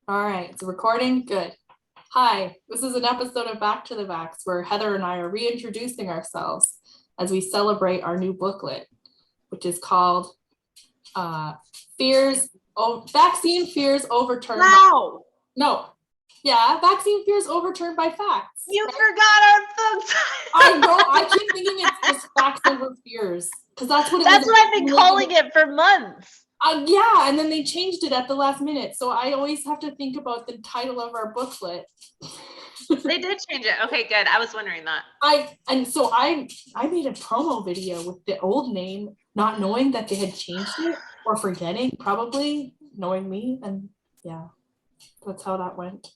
All right, it's recording. Good. Hi, this is an episode of Back to the Vax where Heather and I are reintroducing ourselves as we celebrate our new booklet, which is called Vaccine Fears Overturned. Wow. Vaccine Fears Overturned by Facts. You forgot our book title. I know. I keep thinking it's just Facts Over Fears because that's what it was. That's what I've been calling it for months. Yeah, and then they changed it at the last minute. So I always have to think about the title of our booklet. They did change it. Okay, good. I was wondering that. I made a promo video with the old name, not knowing that they had changed it or forgetting, probably knowing me. And yeah, that's how that went.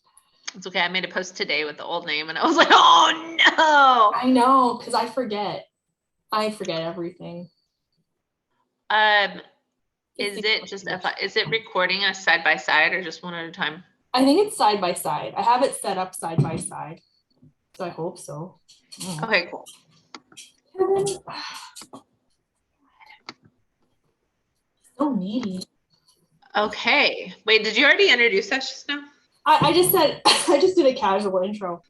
It's okay. I made a post today with the old name and I was like, oh no. I know, because I forget everything. Is it recording us side by side or just one at a time? I think it's side by side. I have it set up side by side. So I hope so. Okay, cool. So needy. Okay. Wait, did you already introduce us just now? I just did a casual intro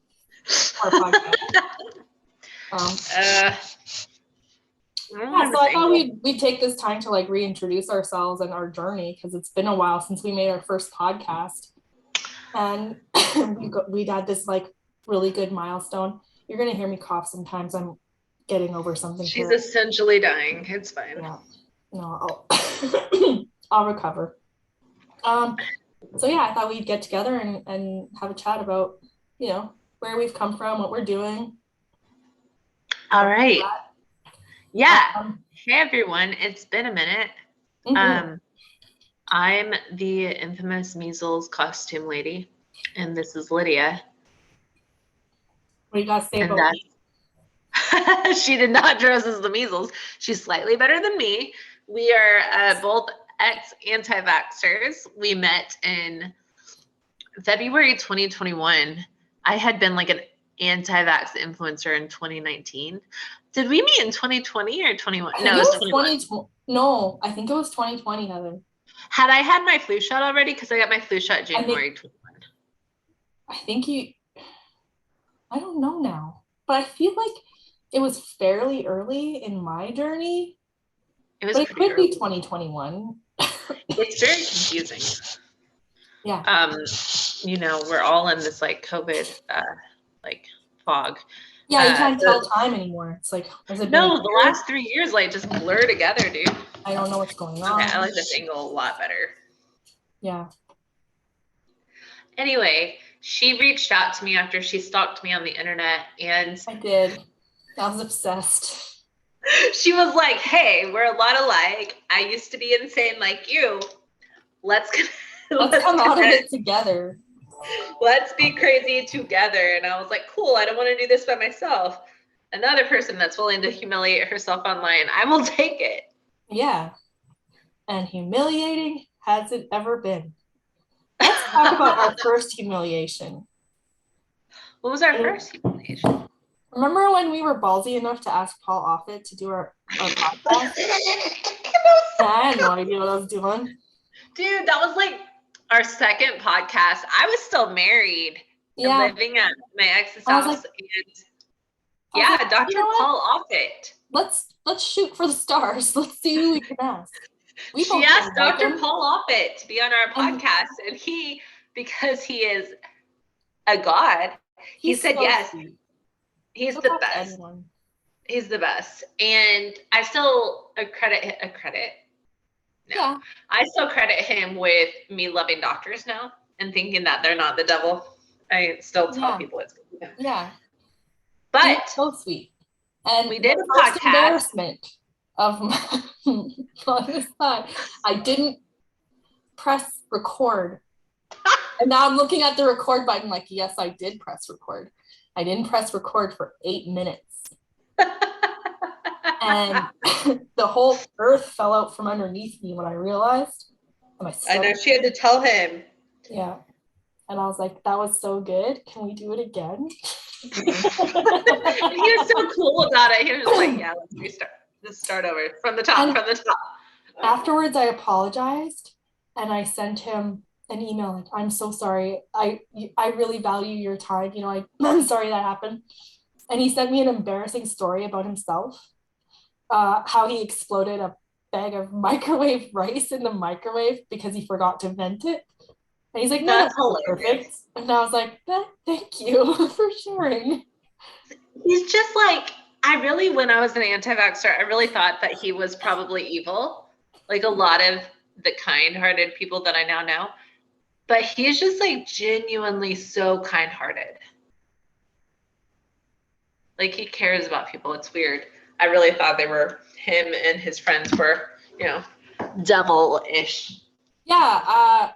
for our podcast. So I thought we'd take this time to like reintroduce ourselves and our journey because it's been a while since we made our first podcast, and we'd had this like really good milestone. You're gonna hear me cough sometimes. I'm getting over something. She's essentially dying. It's fine. Yeah. No, I'll recover. So yeah, I thought we'd get together and have a chat about where we've come from, what we're doing. All right. Yeah. Hey everyone, it's been a minute. Mm-hmm. I'm the infamous measles costume lady, and this is Lydia. What do you guys say about me? She did not dress as the measles. She's slightly better than me. We are both ex-anti-vaxxers. We met in February 2021. I had been like an anti-vax influencer in 2019. Did we meet in 2020 or 21? No, it was 2020. No, I think it was 2020, Heather. Had I had my flu shot already? Because I got my flu shot January 21. I don't know now, but I feel like it was fairly early in my journey. It could be 2021. It's very confusing. Yeah. We're all in this like COVID like fog. Yeah, you can't tell time anymore. It's like the last 3 years like just blur together, dude. I don't know what's going on. Okay, I like this angle a lot better. Yeah. Anyway, she reached out to me after she stalked me on the internet, and I did. I was obsessed. She was like, "Hey, we're a lot alike. I used to be insane like you. Let's come out of it together. Let's be crazy together." And I was like, cool, I don't want to do this by myself. Another person that's willing to humiliate herself online, I will take it. Yeah. And humiliating has it ever been? Let's talk about our first humiliation. What was our first humiliation? Remember when we were ballsy enough to ask Paul Offit to do our podcast? I had no idea what I was doing. Dude, that was like our second podcast. I was still married and living at my ex's house. Dr. Paul Offit. Let's shoot for the stars. Let's see who we can ask. She asked Dr. Paul Offit to be on our podcast, and he, because he is a god, he said so yes. Sweet. He's the best. Anyone. He's the best. And I still credit. No. Yeah. I still credit him with me loving doctors now and thinking that they're not the devil. I still tell people it's good. Yeah. But so sweet. And we did a podcast. Embarrassment of my on this side. I didn't press record. And now I'm looking at the record button like, yes, I did press record. I didn't press record for 8 minutes. And the whole earth fell out from underneath me when I realized. I know, she had to tell him. Yeah. And I was like, that was so good. Can we do it again? He was so cool about it. He was like, yeah, let's restart. Let's start over from the top. Afterwards, I apologized and I sent him an email like, I'm so sorry. I really value your time. You know, I'm sorry that happened. And he sent me an embarrassing story about himself, how he exploded a bag of microwave rice in the microwave because he forgot to vent it. And he's like, no, That's hilarious. Perfect. And I was like, thank you for sharing. He's just like, when I was an anti-vaxxer, I really thought that he was probably evil, like a lot of the kind-hearted people that I now know. But he's just like genuinely so kind-hearted. Like he cares about people. It's weird. I really thought him and his friends were, devil-ish. Yeah,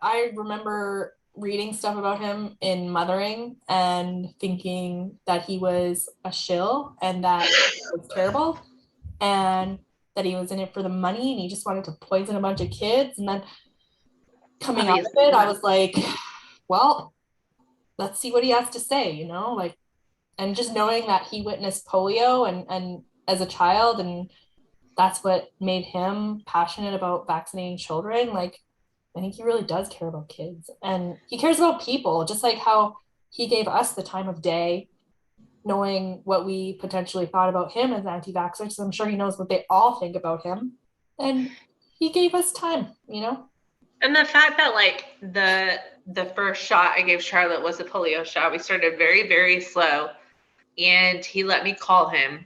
I remember reading stuff about him in Mothering and thinking that he was a shill and that he was terrible and that he was in it for the money and he just wanted to poison a bunch of kids. And then coming out of it, I was like, well, let's see what he has to say, like, and just knowing that he witnessed polio and as a child, and that's what made him passionate about vaccinating children. Like, I think he really does care about kids and he cares about people, just like how he gave us the time of day, knowing what we potentially thought about him as anti-vaxxers. So I'm sure he knows what they all think about him. And he gave us time, And the fact that like the first shot I gave Charlotte was a polio shot. We started very, very slow and he let me call him.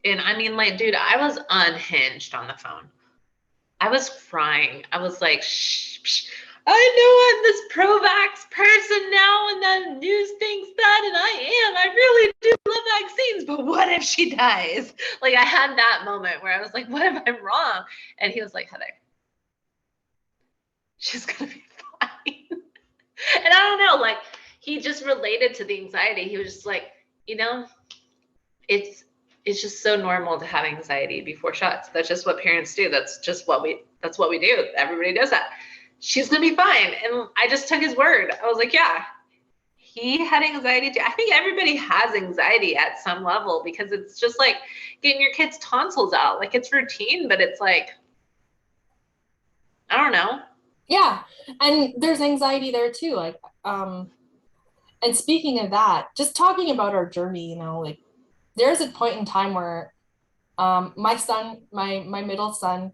And I mean, like, dude, I was unhinged on the phone. I was crying. I was like, shh, I know I'm this pro-vax person now and the news thinks that, and I really do love vaccines, but what if she dies? Like I had that moment where I was like, what if I'm wrong? And he was like, Heather, she's gonna be fine. And I don't know, like he just related to the anxiety. He was just like, it's just so normal to have anxiety before shots. That's just what parents do. That's what we do. Everybody does that. She's gonna be fine. And I just took his word. I was like, yeah, he had anxiety too. I think everybody has anxiety at some level because it's just like getting your kid's tonsils out. Like it's routine, but it's like, I don't know. Yeah. And there's anxiety there too. Like, and speaking of that, just talking about our journey, like there's a point in time where my son, my middle son,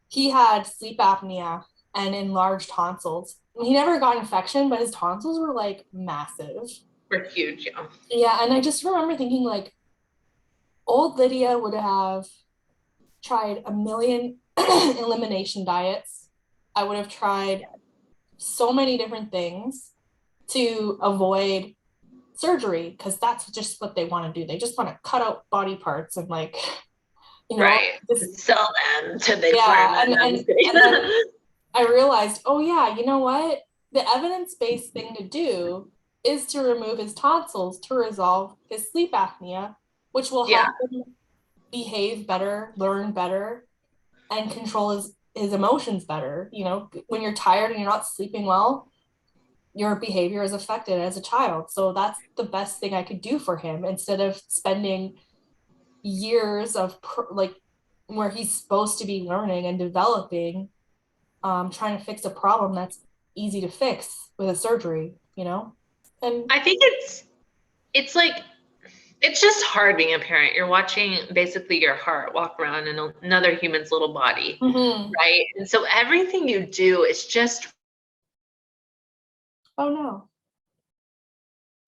he had sleep apnea and enlarged tonsils. He never got infection, but his tonsils were like massive. We're huge, yeah. Yeah, and I just remember thinking like old Lydia would have tried a million elimination diets. I would have tried so many different things to avoid surgery because that's just what they want to do. They just want to cut out body parts and like, right, sell them to big pharma. And then I realized, oh yeah, you know what? The evidence-based thing to do is to remove his tonsils to resolve his sleep apnea, which will help him behave better, learn better, and control his emotions better. When you're tired and you're not sleeping well, your behavior is affected as a child. So that's the best thing I could do for him instead of spending years of where he's supposed to be learning and developing, trying to fix a problem that's easy to fix with a surgery, And I think it's like, it's just hard being a parent. You're watching basically your heart walk around in another human's little body, right? And so everything you do is just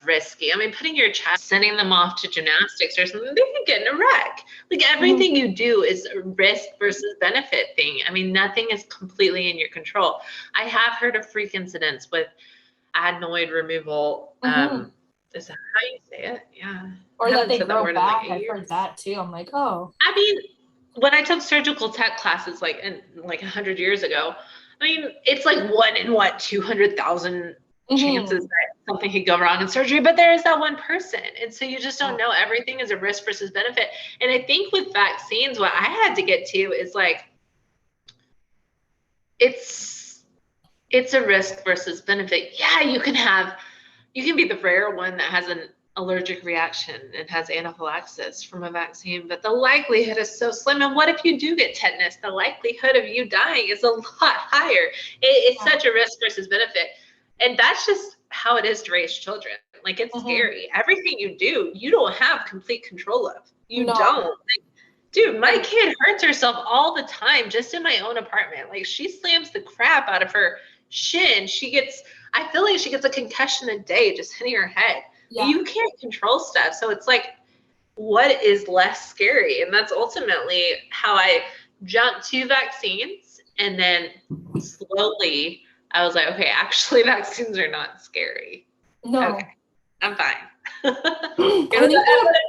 risky. I mean, putting your child, sending them off to gymnastics or something, they can get in a wreck. Like everything you do is a risk versus benefit thing. I mean, nothing is completely in your control. I have heard of freak incidents with adenoid removal. Is that how you say it? Yeah. Or that they grow back. I've heard that too. I'm like, oh. I mean, when I took surgical tech classes like 100 years ago, I mean, it's like 1 in 200,000 chances that something could go wrong in surgery, but there is that one person. And so you just don't know. Everything is a risk versus benefit. And I think with vaccines, what I had to get to is like, it's a risk versus benefit. Yeah, you can be the rare one that has allergic reaction and has anaphylaxis from a vaccine, but the likelihood is so slim. And what if you do get tetanus? The likelihood of you dying is a lot higher. It's such a risk versus benefit. And that's just how it is to raise children. Like, it's scary. Everything you do, you don't have complete control of. You don't. Like, dude, my kid hurts herself all the time just in my own apartment. Like, she slams the crap out of her shin. I feel like she gets a concussion a day just hitting her head. Yeah. You can't control stuff. So it's like, what is less scary? And that's ultimately how I jumped to vaccines. And then slowly I was like, okay, actually vaccines are not scary. No. Okay, I'm fine. I think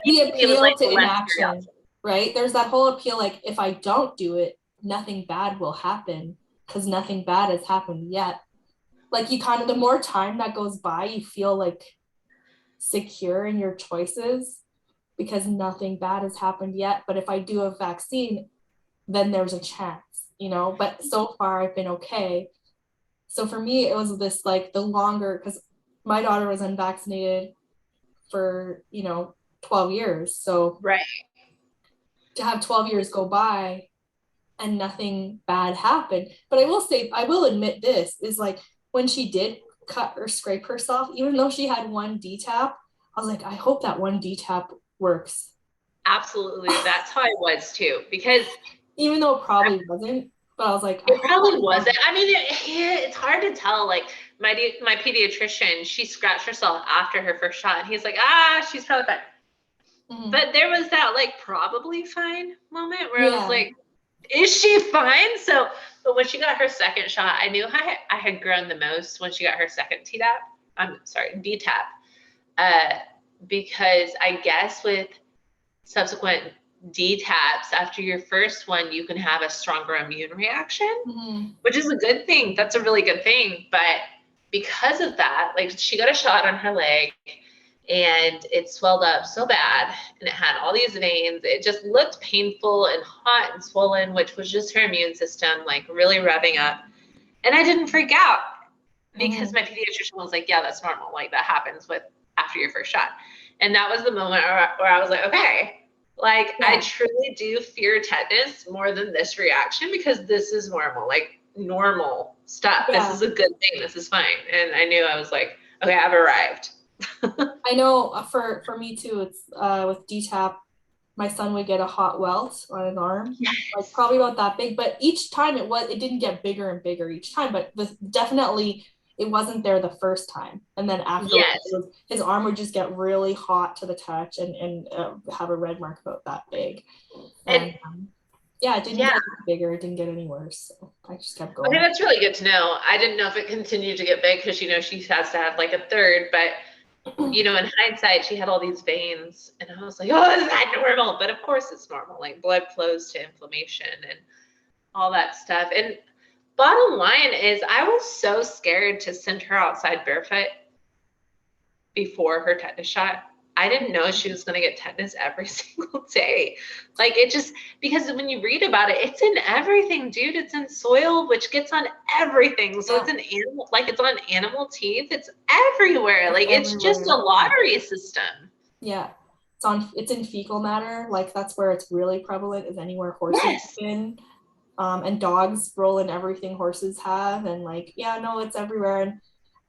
the appeal to inaction, right? There's that whole appeal, like, if I don't do it, nothing bad will happen because nothing bad has happened yet. Like, you kind of, the more time that goes by, you feel like secure in your choices because nothing bad has happened yet. But if I do a vaccine, then there's a chance, you know, but so far I've been okay. So for me, it was this, like, the longer, because my daughter was unvaccinated for, 12 years. So to have 12 years go by and nothing bad happened. But I will admit this is, like, when she did cut or scrape herself, even though she had one DTaP, I was like, I hope that one DTaP works. Absolutely. That's how I was too, because even though it probably wasn't, but I was like, it probably wasn't. I mean, it's hard to tell. Like, my pediatrician, she scratched herself after her first shot, and he's like, she's probably fine. Mm-hmm. But there was that, like, probably fine moment where I was like, is she fine? So, but when she got her second shot, I knew I had grown the most when she got her second DTaP. Because I guess with subsequent DTaPs, after your first one, you can have a stronger immune reaction, which is a good thing. That's a really good thing. But because of that, like, she got a shot on her leg and it swelled up so bad and it had all these veins. It just looked painful and hot and swollen, which was just her immune system, like, really revving up. And I didn't freak out because my pediatrician was like, yeah, that's normal. Like, that happens after your first shot. And that was the moment where I was like, okay, like, I truly do fear tetanus more than this reaction because this is normal, like, normal stuff. This is a good thing. This is fine. And I knew, I was like, okay, I've arrived. I know for me too, it's with DTaP, my son would get a hot welt on his arm, like, probably about that big, but each time it didn't get bigger and bigger each time, but definitely it wasn't there the first time. And then after his arm would just get really hot to the touch and have a red mark about that big. And it didn't get bigger. It didn't get any worse. So I just kept going. Okay, that's really good to know. I didn't know if it continued to get big because, she has to have, like, a third, but in hindsight, she had all these veins and I was like, oh, is that normal? But of course it's normal. Like, blood flows to inflammation and all that stuff. And bottom line is, I was so scared to send her outside barefoot before her tetanus shot. I didn't know she was going to get tetanus every single day. Like, it just, because when you read about it, it's in everything, dude. It's in soil, which gets on everything. So it's an animal, like, it's on animal teeth. It's everywhere. Like, it's just a lottery system. Yeah. It's in fecal matter. Like, that's where it's really prevalent, is anywhere horses have been. And dogs roll in everything horses have. And, like, it's everywhere. And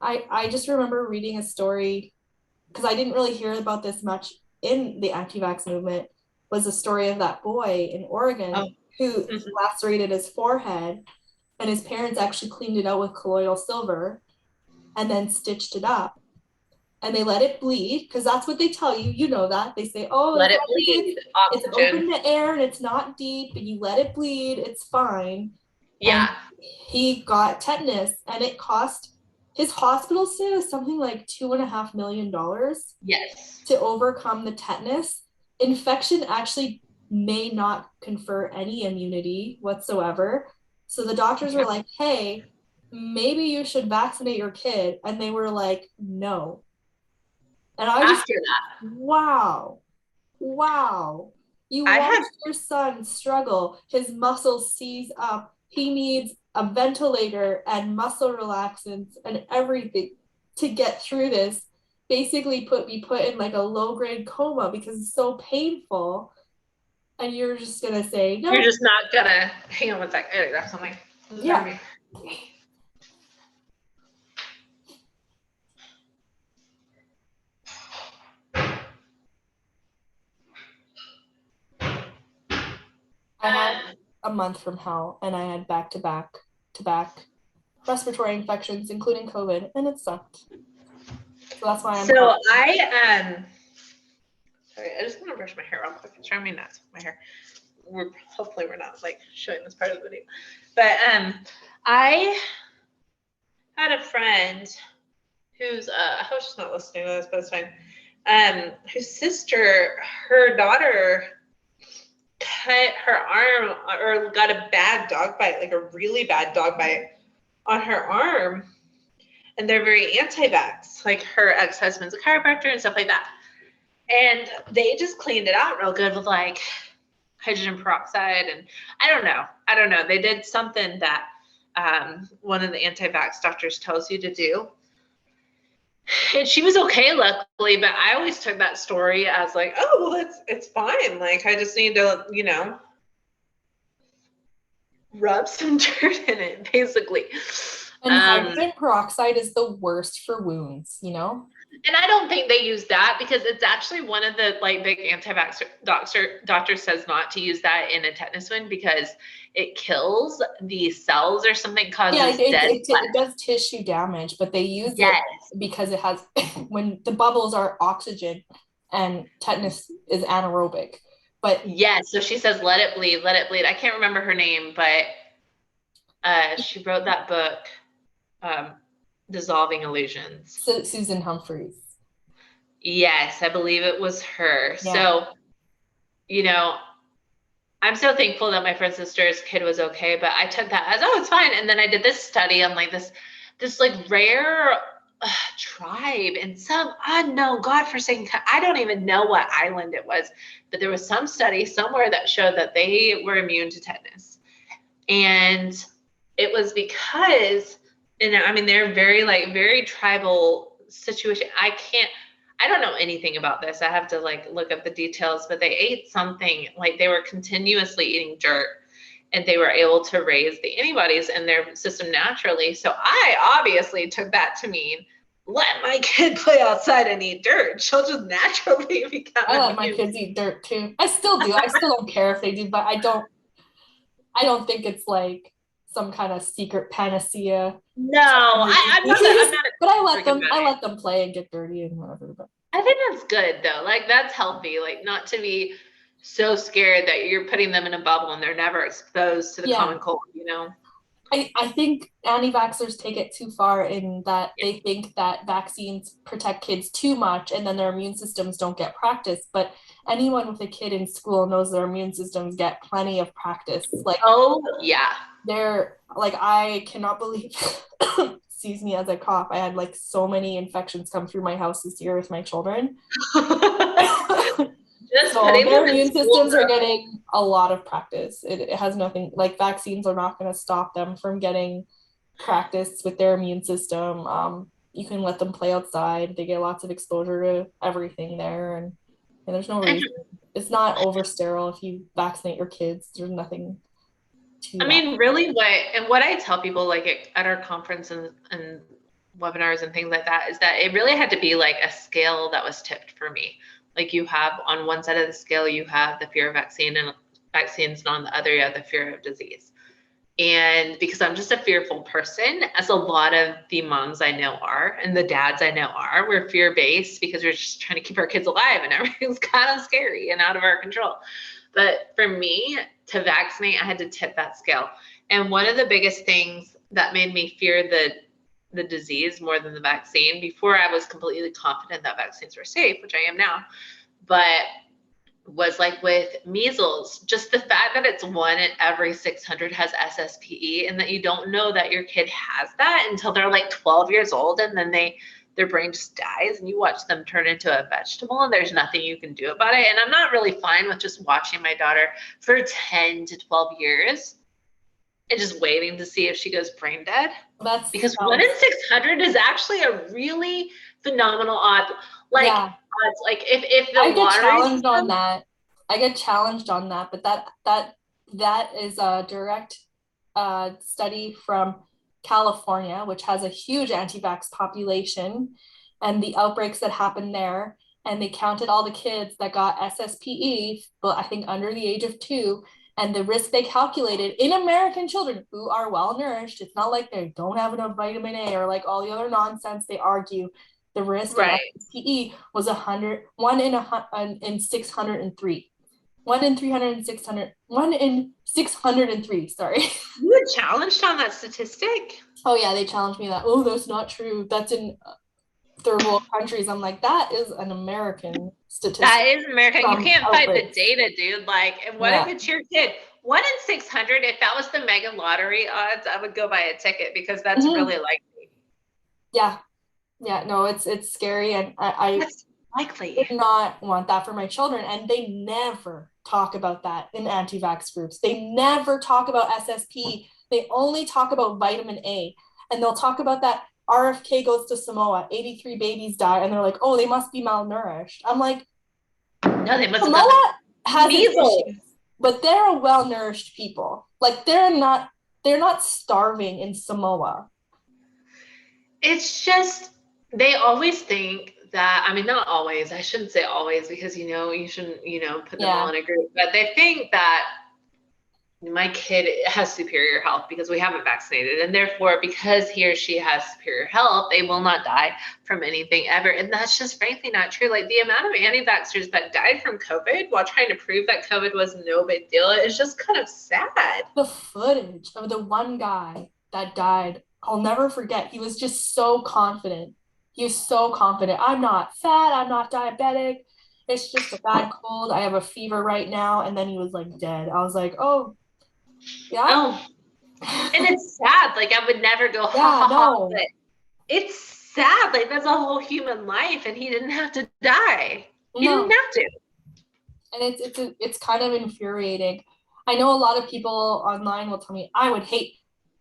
I just remember reading a story, because I didn't really hear about this much in the anti-vax movement, was a story of that boy in Oregon who lacerated his forehead, and his parents actually cleaned it out with colloidal silver and then stitched it up. And they let it bleed, because that's what they tell you. You know that. They say, let it bleed. It's open to air and it's not deep, and you let it bleed, it's fine. Yeah. And he got tetanus, and it cost his hospital stay was something like $2.5 million. Yes. To overcome the tetanus. Infection actually may not confer any immunity whatsoever. So the doctors were like, hey, maybe you should vaccinate your kid. And they were like, no. And I was that. Wow. You watch your son struggle. His muscles seize up. He needs a ventilator and muscle relaxants and everything to get through this. basically be put in like a low-grade coma because it's so painful. And you're just going to say, no. You're just not going to, hang on one sec. I gotta grab something. Yeah. I had a month from hell, and I had back-to-back respiratory infections, including COVID, and it sucked. So that's why I'm. So sorry, I just want to brush my hair real quick. It's driving me nuts with my hair. Hopefully we're not like showing this part of the video, but I had a friend who's I hope she's not listening to this, but it's fine. Whose sister, her daughter cut her arm or got a bad dog bite, like a really bad dog bite on her arm. And they're very anti-vax. Like her ex-husband's a chiropractor and stuff like that. And they just cleaned it out real good with like hydrogen peroxide. And I don't know. They did something that one of the anti-vax doctors tells you to do. And she was okay, luckily, but I always took that story as like, oh, well, it's fine. Like, I just need to, rub some dirt in it, basically. And hydrogen peroxide is the worst for wounds, And I don't think they use that because it's actually one of the like big anti-vax doctor says not to use that in a tetanus wound because it kills the cells or something, causes it does tissue damage, but they use it because it has when the bubbles are oxygen and tetanus is anaerobic. But so she says let it bleed. I can't remember her name, but she wrote that book, Dissolving Illusions. So Susan Humphreys. Yes, I believe it was her. Yeah. So, I'm so thankful that my friend's sister's kid was okay, but I took that as, oh, it's fine. And then I did this study on like this like rare tribe in some unknown godforsaken, I don't even know what island it was, but there was some study somewhere that showed that they were immune to tetanus. And it was because, they're very tribal situation. I don't know anything about this. I have to like look up the details, but they ate something like they were continuously eating dirt and they were able to raise the antibodies in their system naturally. So I obviously took that to mean let my kid play outside and eat dirt. She'll just naturally become. I let my kids eat dirt too. I still do. I still don't care if they do, but I don't think it's like some kind of secret panacea. No, I'm not. But I let them play and get dirty and whatever. But I think that's good though. Like that's healthy. Like not to be so scared that you're putting them in a bubble and they're never exposed to the common cold. I think anti-vaxxers take it too far in that they think that vaccines protect kids too much and then their immune systems don't get practice. But anyone with a kid in school knows their immune systems get plenty of practice. Like, oh yeah. They're like, I cannot believe, excuse me, as I cough, I had like so many infections come through my house this year with my children. So their immune systems are getting a lot of practice. It has nothing, like vaccines are not going to stop them from getting practice with their immune system. You can let them play outside. They get lots of exposure to everything there. And there's no reason. It's not over sterile if you vaccinate your kids. There's nothing to really what I tell people like at our conference and webinars and things like that is that it really had to be like a scale that was tipped for me. Like you have on one side of the scale, you have the fear of vaccines, and on the other, you have the fear of disease. And because I'm just a fearful person, as a lot of the moms I know are, and the dads I know are, we're fear-based because we're just trying to keep our kids alive and everything's kind of scary and out of our control. But for me to vaccinate, I had to tip that scale. And one of the biggest things that made me fear the disease more than the vaccine, before I was completely confident that vaccines were safe, which I am now, but was like with measles, just the fact that it's 1 in every 600 has SSPE and that you don't know that your kid has that until they're like 12 years old and then their brain just dies and you watch them turn into a vegetable and there's nothing you can do about it. And I'm not really fine with just watching my daughter for 10 to 12 years and just waiting to see if she goes brain dead. Because 1 in 600 is actually a really phenomenal odds. Like, yeah. odds, like if the I get lottery challenged on that. I get challenged on that, but that is a direct study from California, which has a huge anti-vax population, and the outbreaks that happened there. And they counted all the kids that got SSPE, but I think under the age of 2, and the risk they calculated in American children who are well nourished. It's not like they don't have enough vitamin A or like all the other nonsense they argue. The risk of SSPE was 100, 1 in 603. 1 in 300 600, 1 in 603, sorry. You were challenged on that statistic? Oh yeah, they challenged me that. Oh, that's not true. That's in third world countries. I'm like, that is an American statistic. That is American. You can't fight the data, dude. Like, and what if it's your kid? 1 in 600, if that was the mega lottery odds, I would go buy a ticket because that's really likely. Yeah. Yeah, no, it's scary, and I likely would not want that for my children. And they never talk about that in anti-vax groups. They never talk about SSP. They only talk about vitamin A, and they'll talk about that RFK goes to Samoa, 83 babies die, and they're like, oh, they must be malnourished. I'm like, no, they must Samoa has issues, but they're a well-nourished people. Like they're not starving in Samoa. It's just they always think that, I mean, not always, I shouldn't say always because, you shouldn't, put them all in a group, but they think that my kid has superior health because we haven't vaccinated, and therefore, because he or she has superior health, they will not die from anything ever. And that's just frankly not true. Like the amount of anti-vaxxers that died from COVID while trying to prove that COVID was no big deal is just kind of sad. The footage of the one guy that died, I'll never forget. He was just so confident. He was so confident. I'm not fat. I'm not diabetic. It's just a bad cold. I have a fever right now. And then he was like dead. I was like, oh, yeah. Oh, and it's sad. Like I would never go, no. But it's sad. Like that's a whole human life, and he didn't have to die. He didn't have to. And it's kind of infuriating. I know a lot of people online will tell me I would hate,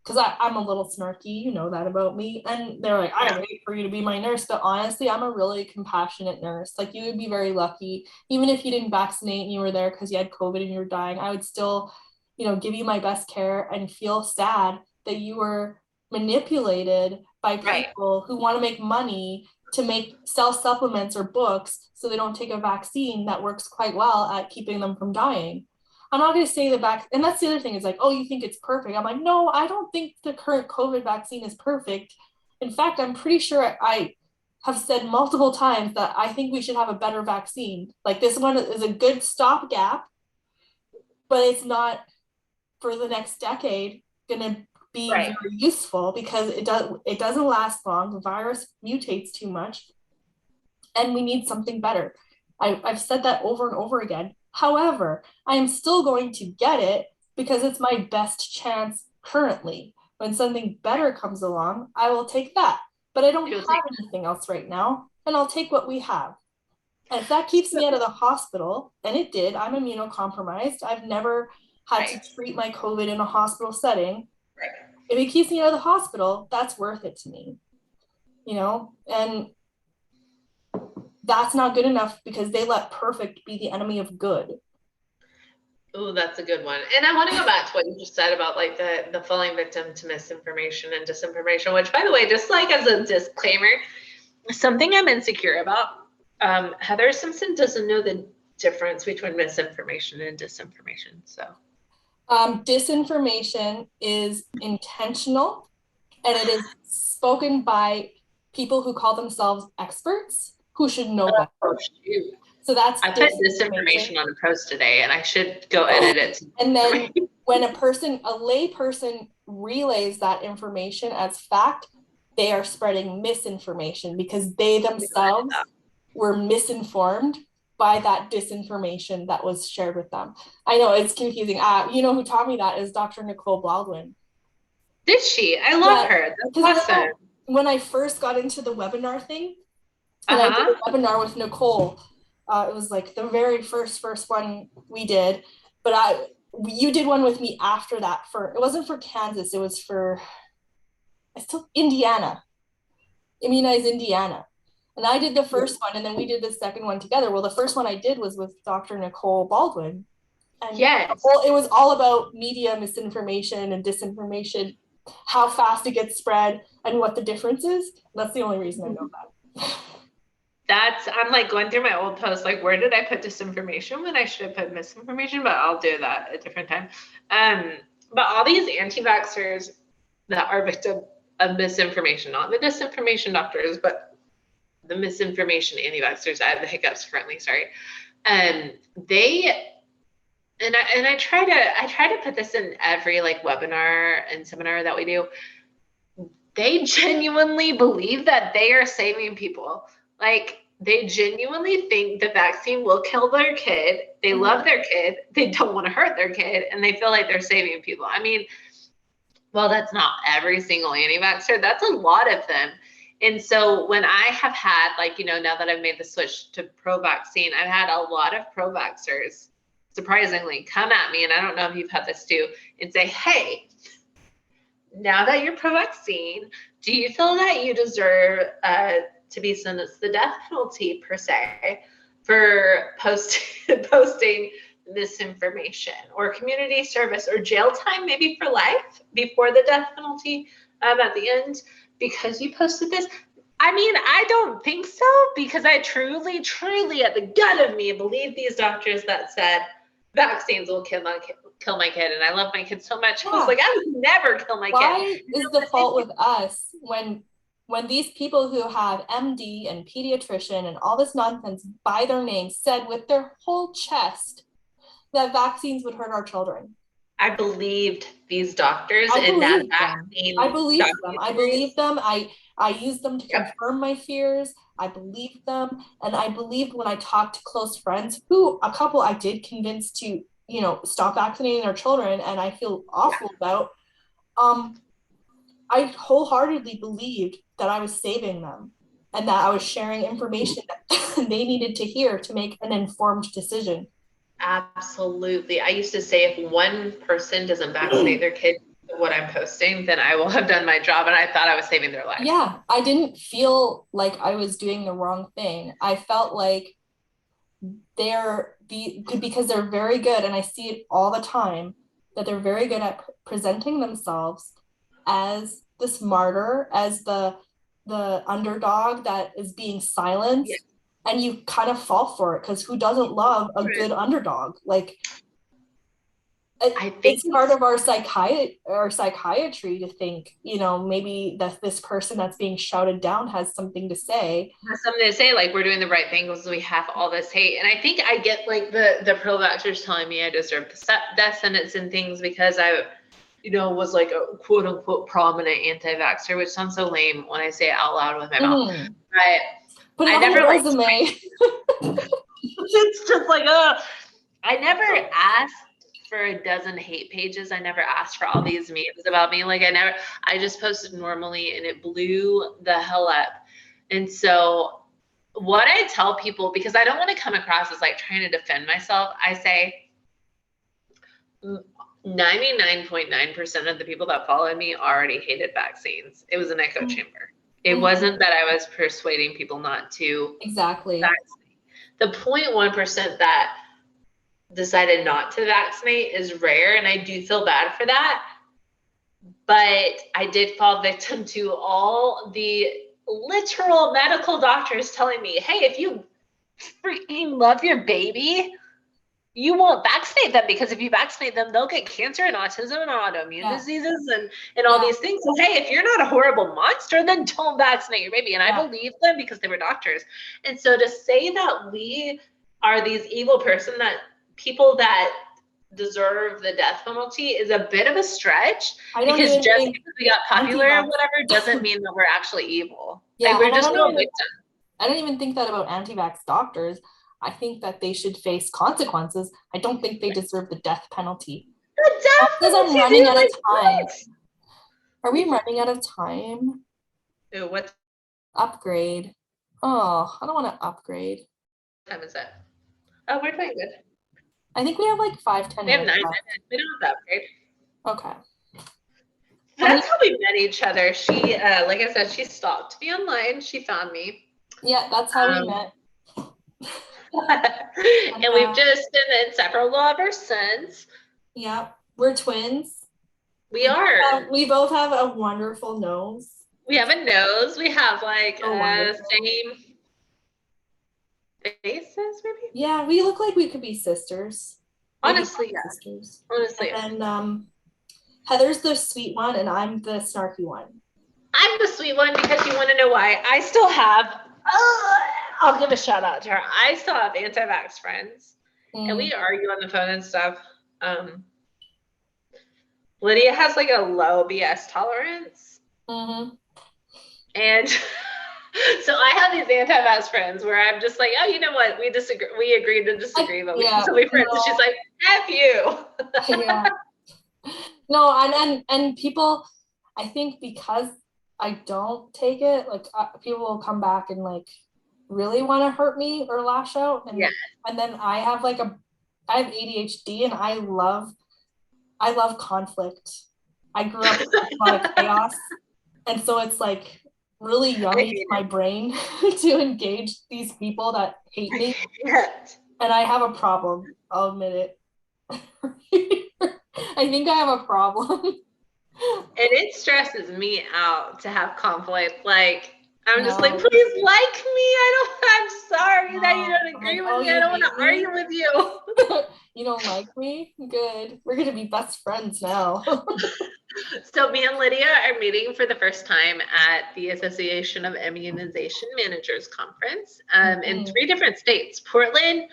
because I'm a little snarky, you know that about me, and they're like, I would hate for you to be my nurse, but honestly, I'm a really compassionate nurse. Like you would be very lucky, even if you didn't vaccinate and you were there because you had COVID and you were dying, I would still, give you my best care and feel sad that you were manipulated by people who want to make money to sell supplements or books so they don't take a vaccine that works quite well at keeping them from dying. I'm not going to say and that's the other thing is like, oh, you think it's perfect. I'm like, no, I don't think the current COVID vaccine is perfect. In fact, I'm pretty sure I have said multiple times that I think we should have a better vaccine. Like this one is a good stopgap, but it's not for the next decade going to be very useful because it doesn't last long. The virus mutates too much, and we need something better. I've said that over and over again. However, I am still going to get it because it's my best chance currently. When something better comes along, I will take that. But I don't have anything else right now, and I'll take what we have. And if that keeps me out of the hospital, and it did, I'm immunocompromised. I've never had to treat my COVID in a hospital setting. If it keeps me out of the hospital, that's worth it to me. And that's not good enough because they let perfect be the enemy of good. Oh, that's a good one. And I want to go back to what you just said about like the falling victim to misinformation and disinformation, which by the way, just like as a disclaimer, something I'm insecure about. Heather Simpson doesn't know the difference between misinformation and disinformation. So disinformation is intentional, and it is spoken by people who call themselves experts who should know better. So that's I put disinformation on a post today, and I should go edit it. And then when a lay person relays that information as fact, they are spreading misinformation because they themselves were misinformed by that disinformation that was shared with them. I know it's confusing. Who taught me that is Dr. Nicole Baldwin. Did she? I love her. That's awesome. When I first got into the webinar thing, and I did a webinar with Nicole, it was like the very first one we did, but you did one with me after that it wasn't for Kansas, it was for Indiana, Immunize Indiana. And I did the first one, and then we did the second one together. Well, the first one I did was with Dr. Nicole Baldwin. And well, it was all about media misinformation and disinformation, how fast it gets spread, and what the difference is. That's the only reason I know that. I'm like going through my old posts, like, where did I put disinformation when I should have put misinformation? But I'll do that at a different time. But all these anti-vaxxers that are victim of misinformation, not the disinformation doctors, but the misinformation anti-vaxxers. I have the hiccups currently, sorry. They and I try to put this in every like webinar and seminar that we do. They genuinely believe that they are saving people. Like, they genuinely think the vaccine will kill their kid. They love their kid. They don't want to hurt their kid, and they feel like they're saving people. I mean, well, that's not every single anti-vaxxer. That's a lot of them. And so when I have had, like, you know, now that I've made the switch to pro-vaccine, I've had a lot of pro-vaxxers, surprisingly, come at me, and I don't know if you've had this too, and say, hey, now that you're pro-vaccine, do you feel that you deserve to be sentenced to the death penalty, per se, for posting misinformation, or community service, or jail time, maybe for life, before the death penalty at the end, because you posted this? I mean, I don't think so, because I truly, truly, at the gut of me, believe these doctors that said vaccines will kill my kid, and I love my kid so much. I was like, I would never kill my kid. Why is the fault with us when these people who have MD and pediatrician and all this nonsense by their name said with their whole chest that vaccines would hurt our children? I believed these doctors and that vaccine. I believed them. I believed them. I used them to confirm my fears. I believed them. And I believed when I talked to close friends, who a couple I did convince to, you know, stop vaccinating their children, and I feel awful about. I wholeheartedly believed that I was saving them, and that I was sharing information that they needed to hear to make an informed decision. Absolutely. I used to say, if one person doesn't vaccinate their kid with what I'm posting, then I will have done my job. And I thought I was saving their life. Yeah, I didn't feel like I was doing the wrong thing. I felt like because they're very good, and I see it all the time, that they're very good at presenting themselves as this martyr, as the underdog that is being silenced. Yeah. And you kind of fall for it, because who doesn't love a good underdog? Like, I think it's part of our psychiatry to think, you know, maybe that this person that's being shouted down has something to say. Has something to say, like, we're doing the right thing because we have all this hate. And I think I get, like, the pro-vaxxers telling me I deserve the death sentence and things because I, you know, was like a quote unquote prominent anti-vaxxer, which sounds so lame when I say it out loud with my mouth. But I never resume. It's just like, I never asked for a dozen hate pages. I never asked for all these memes about me. Like, I just posted normally, and it blew the hell up. And so what I tell people, because I don't want to come across as like trying to defend myself, I say 99.9% of the people that follow me already hated vaccines. It was an echo chamber. It wasn't that I was persuading people not to vaccinate. The 0.1% that decided not to vaccinate is rare, and I do feel bad for that. But I did fall victim to all the literal medical doctors telling me, hey, if you freaking love your baby, you won't vaccinate them, because if you vaccinate them, they'll get cancer and autism and autoimmune diseases and all these things. So, hey, if you're not a horrible monster, then don't vaccinate your baby. And I believed them because they were doctors. And so to say that we are these evil people that deserve the death penalty is a bit of a stretch, because just because we got popular or whatever doesn't mean that we're actually evil. Yeah, like, we're just no victim. I don't even think that about anti-vax doctors. I think that they should face consequences. I don't think they deserve the death penalty. Because I'm running out of time. Are we running out of time? Ooh, what? Upgrade. Oh, I don't want to upgrade. What time is it? Oh, we're doing good. I think we have like 5-10 minutes. We have 9 minutes. We don't have to upgrade. Okay. That's how we met each other. She, like I said, she stalked me online. She found me. Yeah, that's how we met. And we've just been inseparable ever since. Yeah, we're twins. We are. We both have a wonderful nose. We have a nose. We have like same faces, maybe. Yeah, we look like we could be sisters. Honestly, yeah. Sisters. Honestly. And Heather's the sweet one, and I'm the snarky one. I'm the sweet one because you want to know why. I still have. I'll give a shout out to her. I still have anti-vax friends, and we argue on the phone and stuff. Lydia has like a low BS tolerance. Mm-hmm. And so I have these anti-vax friends where I'm just like, oh, you know what? We disagree. We agreed to disagree, but we can still be friends. And she's like, F you. Yeah. No, and people, I think because I don't take it, like people will come back and like really want to hurt me or lash out. And then I have I have ADHD and I love conflict. I grew up with a lot of chaos. And so it's like really yummy to my brain to engage these people that hate me. And I have a problem. I'll admit it. I think I have a problem. And it stresses me out to have conflict. Like, I'm just like, please like me. I'm sorry that you don't agree with me. I don't want to argue with you. You don't like me? Good. We're going to be best friends now. So me and Lydia are meeting for the first time at the Association of Immunization Managers Conference in 3 different states, Portland,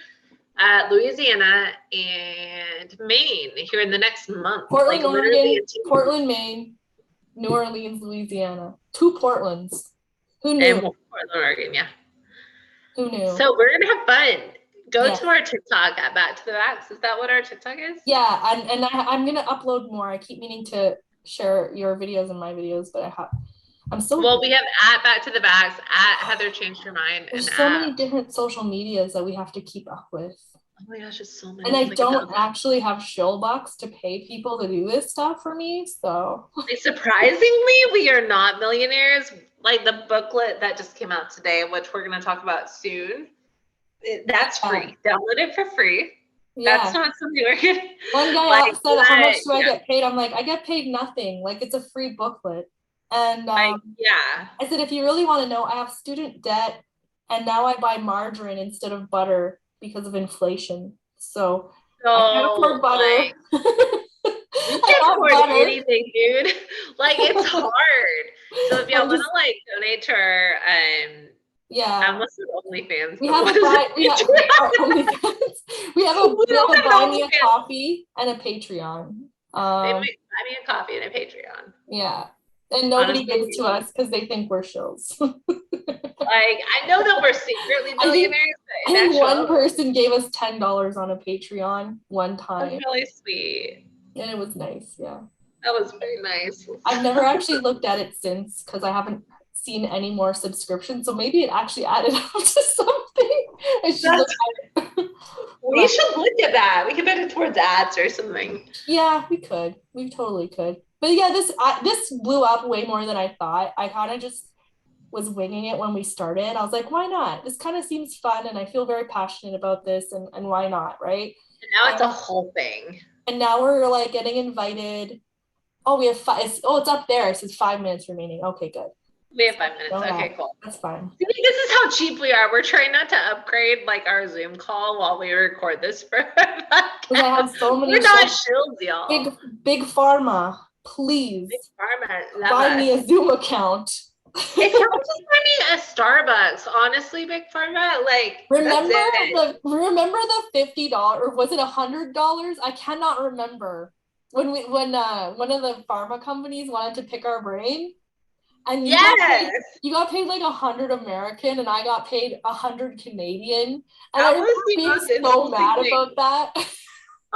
Louisiana, and Maine here in the next month. Portland, Oregon, Portland, Maine, New Orleans, Louisiana. 2 Portlands. Who knew? And Portland, Oregon, yeah. Who knew? So we're going to have fun. Go to our TikTok at Back to the Vax. Is that what our TikTok is? Yeah, and I'm going to upload more. I keep meaning to share your videos and my videos, but I'm so... Well, we have at Back to the Vax, at Heather Changed Her Mind. There's so many different social medias that we have to keep up with. Oh my gosh, it's so many. And I don't actually have shill bucks to pay people to do this stuff for me, so. Surprisingly, we are not millionaires. Like the booklet that just came out today, which we're going to talk about soon, that's free. Download it for free. Yeah. That's not something we're getting. One guy said, how much do I get paid? I'm like, I get paid nothing. Like, it's a free booklet. And I said, if you really want to know, I have student debt, and now I buy margarine instead of butter because of inflation. So I can't afford butter. You can't afford anything, dude. Like, it's hard. So if y'all want to like donate to our I almost said OnlyFans. We have a buy me a coffee and a Patreon. They buy me a coffee and a Patreon. Yeah. And nobody gives to us because they think we're shills. Like, I know that we're secretly millionaires. I think one person gave us $10 on a Patreon one time. That's really sweet. And it was nice, yeah. That was very nice. I've never actually looked at it since because I haven't seen any more subscriptions. So maybe it actually added up to something. I should look at it. We should look at that. We could put it towards ads or something. Yeah, we could. We totally could. But yeah, this blew up way more than I thought. I kind of just was winging it when we started. I was like, why not? This kind of seems fun and I feel very passionate about this and why not, right? And now it's a whole thing. And now we're like getting invited. Oh, we have 5. It's up there. It says 5 minutes remaining. Okay, good. We have 5 minutes. Okay, cool. That's fine. See, this is how cheap we are. We're trying not to upgrade like our Zoom call while we record this for we have so many. We're not shills, y'all. Big pharma, please. Big pharma, buy me a Zoom account. If y'all just buy me a Starbucks, honestly, Big Pharma, like remember the $50 or was it $100? I cannot remember when one of the pharma companies wanted to pick our brain. And you got paid like 100 American and I got paid 100 Canadian. And I was being so mad about that.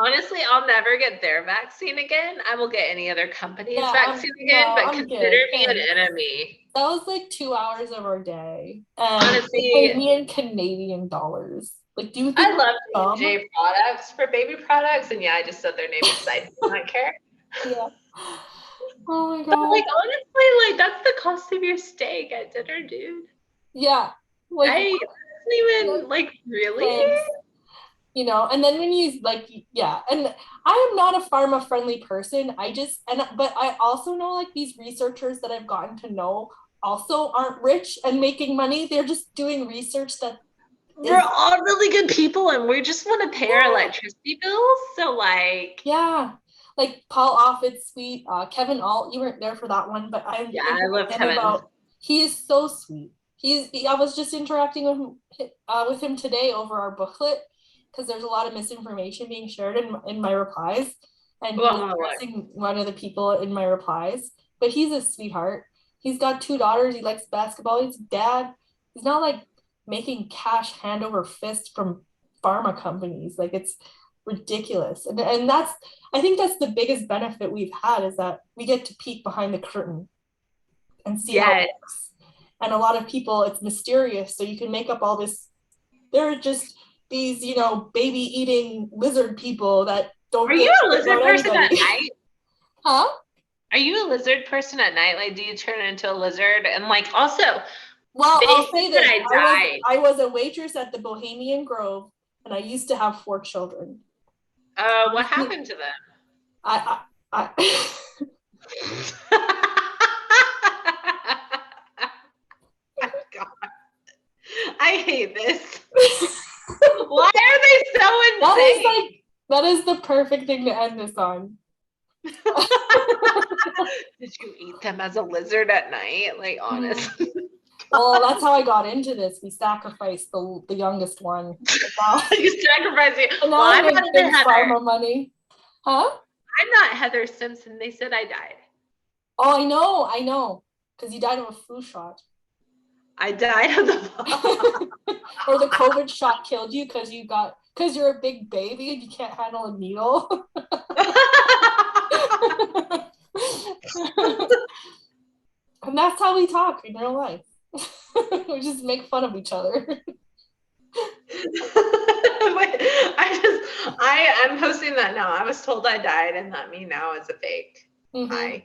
Honestly, I'll never get their vaccine again. I will get any other company's vaccine again, but consider me an enemy. That was like 2 hours of our day. And honestly, paid me in Canadian dollars. Like, do you think I love J products for baby products? And I just said their name beside me. I don't care. Yeah. Oh my god. But like honestly, like that's the cost of your steak at dinner, dude. Yeah. Like, I wasn't even like really. Thanks. You know, and then when you like, yeah, and I am not a pharma friendly person. But I also know like these researchers that I've gotten to know also aren't rich and making money. They're just doing research that we're all really good people and we just want to pay our electricity bills. So like, yeah, like Paul Offit's sweet. Kevin Alt, you weren't there for that one, but I love Kevin. He is so sweet. I was just interacting with him today over our booklet because there's a lot of misinformation being shared in my replies, and he was addressing one of the people in my replies. But he's a sweetheart. He's got 2 daughters. He likes basketball. He's a dad. He's not like making cash hand over fist from pharma companies. Like, it's ridiculous. And I think that's the biggest benefit we've had, is that we get to peek behind the curtain and see how it works. And a lot of people, it's mysterious, so you can make up all this. There are just these, you know, baby eating lizard people that don't. Are you a lizard person at night? Huh? Are you a lizard person at night? Like, do you turn into a lizard? And like, also, well, I'll say this: I was a waitress at the Bohemian Grove, and I used to have 4 children. What happened to them? I Oh, God. I hate this. Why are they so insane? That is the perfect thing to end this on. Did you eat them as a lizard at night? Like, honestly. Well, that's how I got into this. We sacrificed the youngest one. You sacrificed it. Well, I'm not even pharma money. Huh? I'm not Heather Simpson. They said I died. Oh, I know. Because you died of a flu shot. I died of the or the COVID shot killed you because you're a big baby and you can't handle a needle. And that's how we talk in real life. We just make fun of each other. I'm posting that now. I was told I died, and that me now is a fake. Mm-hmm.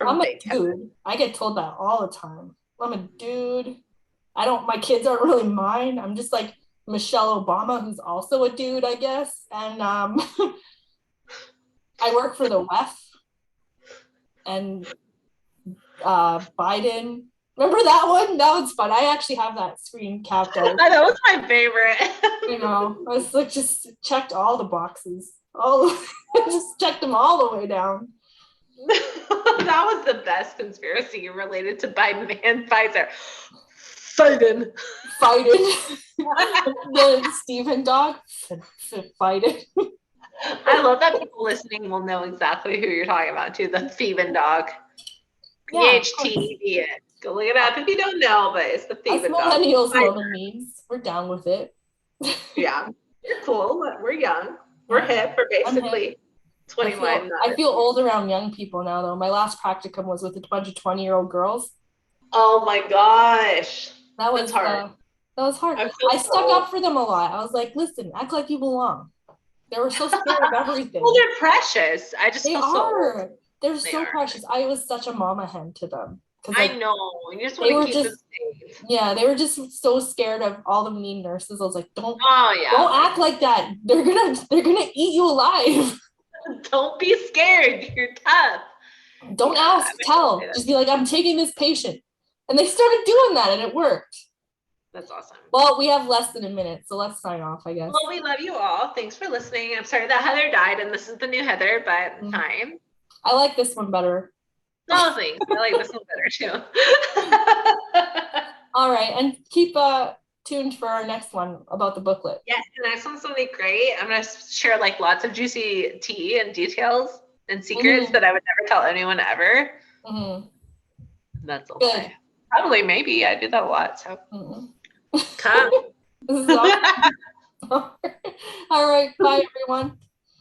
I'm a dude. I get told that all the time. I'm a dude. My kids aren't really mine. I'm just like Michelle Obama, who's also a dude, I guess. And I work for the WEF and Biden. Remember that one? That was fun. I actually have that screen capped out. That was my favorite. You know, I was like, just checked all the boxes. Just checked them all the way down. That was the best conspiracy related to Biden and Pfizer. Fighting. The Stephen dog. Fighting. I love that people listening will know exactly who you're talking about too. The Thieving dog. PHTEVN. Go look it up if you don't know, but it's the Thieving dog. Millennials know the memes. We're down with it. Yeah, we're cool. We're young. We're hip. We're basically 21. I feel old around young people now, though. My last practicum was with a bunch of 20-year-old girls. Oh my gosh. That was hard. I stuck up for them a lot. I was like, listen, act like you belong. They were so scared of everything. Well, they're precious. They're so precious. I was such a mama hen to them. I know. You just want to keep them safe. Yeah, they were just so scared of all the mean nurses. I was like, don't act like that. They're gonna eat you alive. Don't be scared. You're tough. Don't ask, tell. Just be like, I'm taking this patient. And they started doing that and it worked. That's awesome. Well, we have less than a minute, so let's sign off, I guess. Well, we love you all. Thanks for listening. I'm sorry that Heather died and this is the new Heather, but time. I like this one better. No, thanks. I like this one better too. All right, and keep tuned for our next one about the booklet. Yes, the next one's gonna be great. I'm gonna share like lots of juicy tea and details and secrets that I would never tell anyone ever. That's a lie. Probably, maybe. I do that a lot. So come. All right, bye everyone.